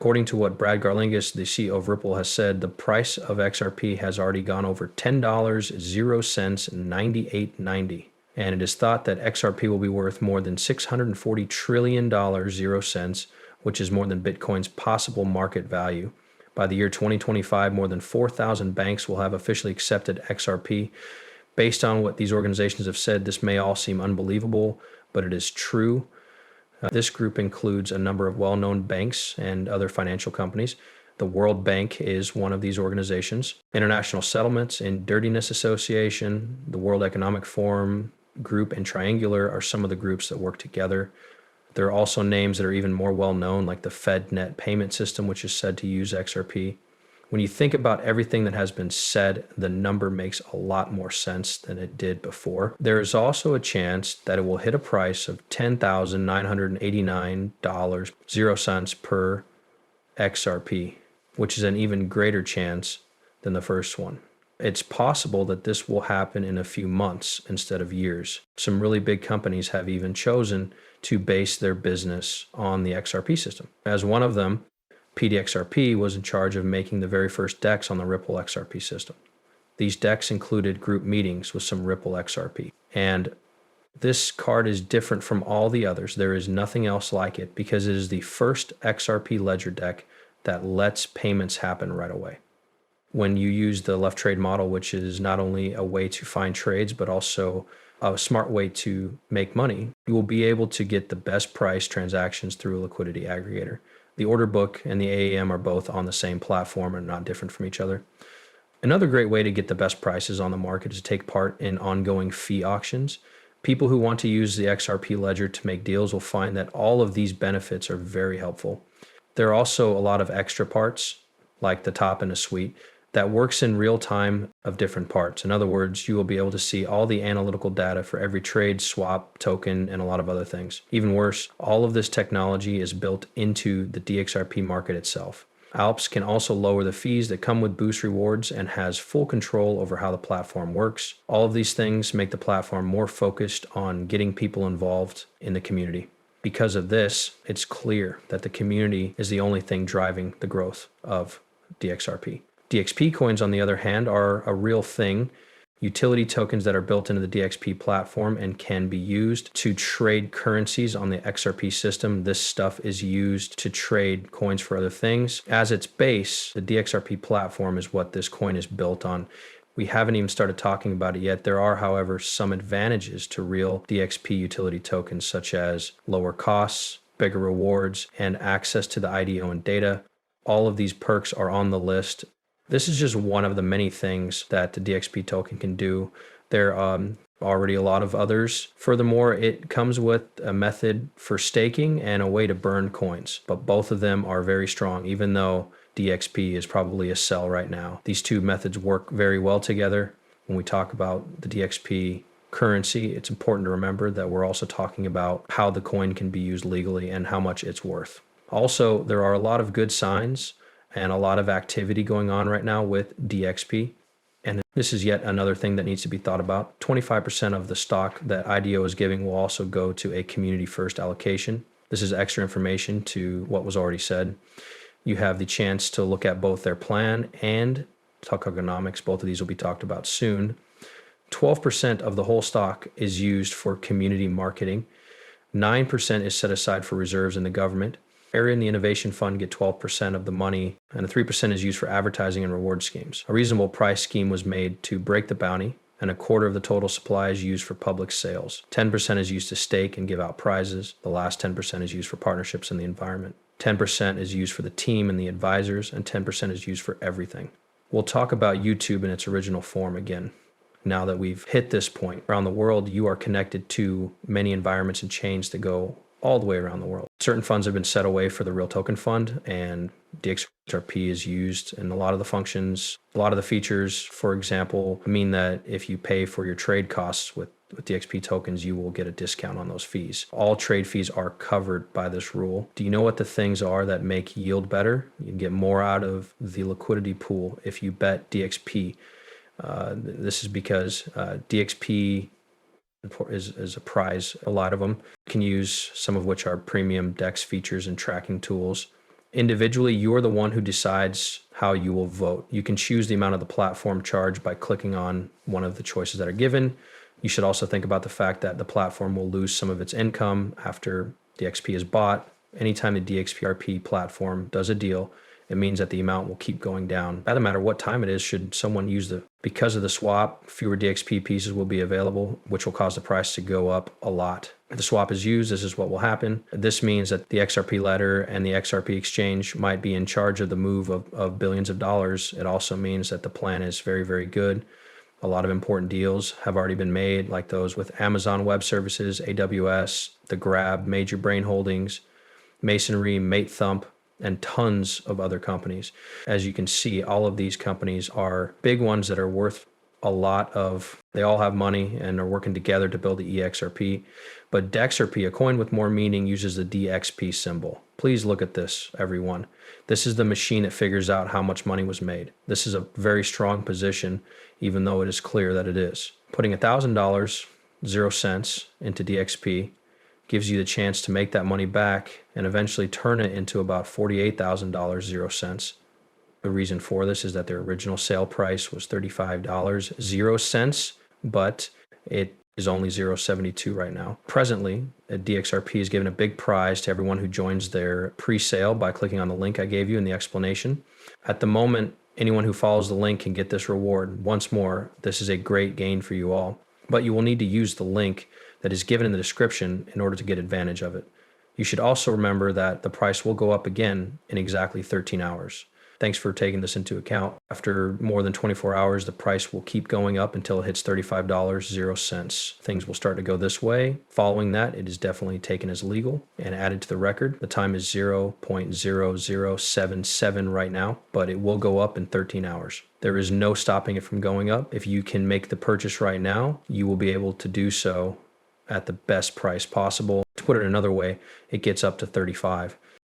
According to what Brad Garlingis, the CEO of Ripple, has said, the price of XRP has already gone over $10, 0 cents, 98.90. And it is thought that XRP will be worth more than $640 trillion, 0 cents, which is more than Bitcoin's possible market value. By the year 2025, more than 4,000 banks will have officially accepted XRP. Based on what these organizations have said, this may all seem unbelievable, but it is true. This group includes a number of well-known banks and other financial companies. The World Bank is one of these organizations. International Settlements and Dirtiness Association, the World Economic Forum Group, and Triangular are some of the groups that work together. There are also names that are even more well-known, like the FedNet payment system, which is said to use XRP. When you think about everything that has been said, the number makes a lot more sense than it did before. There is also a chance that it will hit a price of $10,989, 0 cents per XRP, which is an even greater chance than the first one. It's possible that this will happen in a few months instead of years. Some really big companies have even chosen to base their business on the XRP system. As one of them, PDXRP was in charge of making the very first DEX on the Ripple XRP system. These DEX included group meetings with some Ripple XRP. And this card is different from all the others. There is nothing else like it because it is the first XRP ledger deck that lets payments happen right away. When you use the left trade model, which is not only a way to find trades, but also a smart way to make money, you will be able to get the best price transactions through a liquidity aggregator. The order book and the AAM are both on the same platform and not different from each other. Another great way to get the best prices on the market is to take part in ongoing fee auctions. People who want to use the XRP ledger to make deals will find that all of these benefits are very helpful. There are also a lot of extra parts, like the top in a suite, that works in real time of different parts. In other words, you will be able to see all the analytical data for every trade, swap, token, and a lot of other things. Even worse, all of this technology is built into the DXRP market itself. Alps can also lower the fees that come with boost rewards and has full control over how the platform works. All of these things make the platform more focused on getting people involved in the community. Because of this, it's clear that the community is the only thing driving the growth of DXRP. DXP coins, on the other hand, are a real thing. Utility tokens that are built into the DXP platform and can be used to trade currencies on the XRP system. This stuff is used to trade coins for other things. As its base, the DXRP platform is what this coin is built on. We haven't even started talking about it yet. There are, however, some advantages to real DXP utility tokens, such as lower costs, bigger rewards, and access to the IDO and data. All of these perks are on the list. This is just one of the many things that the DXP token can do. There are already a lot of others. Furthermore, it comes with a method for staking and a way to burn coins, but both of them are very strong, even though DXP is probably a sell right now. These two methods work very well together. When we talk about the DXP currency, it's important to remember that we're also talking about how the coin can be used legally and how much it's worth. Also, there are a lot of good signs and a lot of activity going on right now with DXP. And this is yet another thing that needs to be thought about. 25% of the stock that IDO is giving will also go to a community first allocation. This is extra information to what was already said. You have the chance to look at both their plan and tokenomics. Both of these will be talked about soon. 12% of the whole stock is used for community marketing. 9% is set aside for reserves in the government. Area and the Innovation Fund get 12% of the money, and 3% is used for advertising and reward schemes. A reasonable price scheme was made to break the bounty, and a quarter of the total supply is used for public sales. 10% is used to stake and give out prizes. The last 10% is used for partnerships and the environment. 10% is used for the team and the advisors, and 10% is used for everything. We'll talk about YouTube in its original form again. Now that we've hit this point around the world, you are connected to many environments and chains that go all the way around the world. Certain funds have been set away for the real token fund, and DXRP is used in a lot of the functions. A lot of the features, for example, mean that if you pay for your trade costs with DXP tokens, you will get a discount on those fees. All trade fees are covered by this rule. Do you know what the things are that make yield better? You can get more out of the liquidity pool if you bet DXP. This is because DXP is a prize. A lot of them can use, some of which are premium DEX features and tracking tools. Individually, you're the one who decides how you will vote. You can choose the amount of the platform charge by clicking on one of the choices that are given. You should also think about the fact that the platform will lose some of its income after the XP is bought. Anytime the DXRP platform does a deal, it means that the amount will keep going down. No matter what time it is, should someone use because of the swap, fewer DXP pieces will be available, which will cause the price to go up a lot. If the swap is used, this is what will happen. This means that the XRP ladder and the XRP exchange might be in charge of the move of billions of dollars. It also means that the plan is very, very good. A lot of important deals have already been made, like those with Amazon Web Services, AWS, The Grab, Major Brain Holdings, Masonry, Mate Thump, and tons of other companies. As you can see, all of these companies are big ones that are worth a lot of, they all have money and are working together to build the EXRP. But DXRP, a coin with more meaning, uses the DXP symbol. Please look at this, everyone. This is the machine that figures out how much money was made. This is a very strong position, even though it is clear that it is. Putting $1,000, 0 cents into DXP gives you the chance to make that money back and eventually turn it into about $48,000, 0 cents. The reason for this is that their original sale price was $35, 0 cents, but it is only 0.72 right now. Presently, DXRP is giving a big prize to everyone who joins their pre-sale by clicking on the link I gave you in the explanation. At the moment, anyone who follows the link can get this reward. Once more, this is a great gain for you all, but you will need to use the link that is given in the description in order to get advantage of it. You should also remember that the price will go up again in exactly 13 hours. Thanks for taking this into account. After more than 24 hours, the price will keep going up until it hits $35, 0 cents. Things will start to go this way. Following that, it is definitely taken as legal and added to the record. The time is 0.0077 right now, but it will go up in 13 hours. There is no stopping it from going up. If you can make the purchase right now, you will be able to do so at the best price possible. To put it another way, it gets up to 35.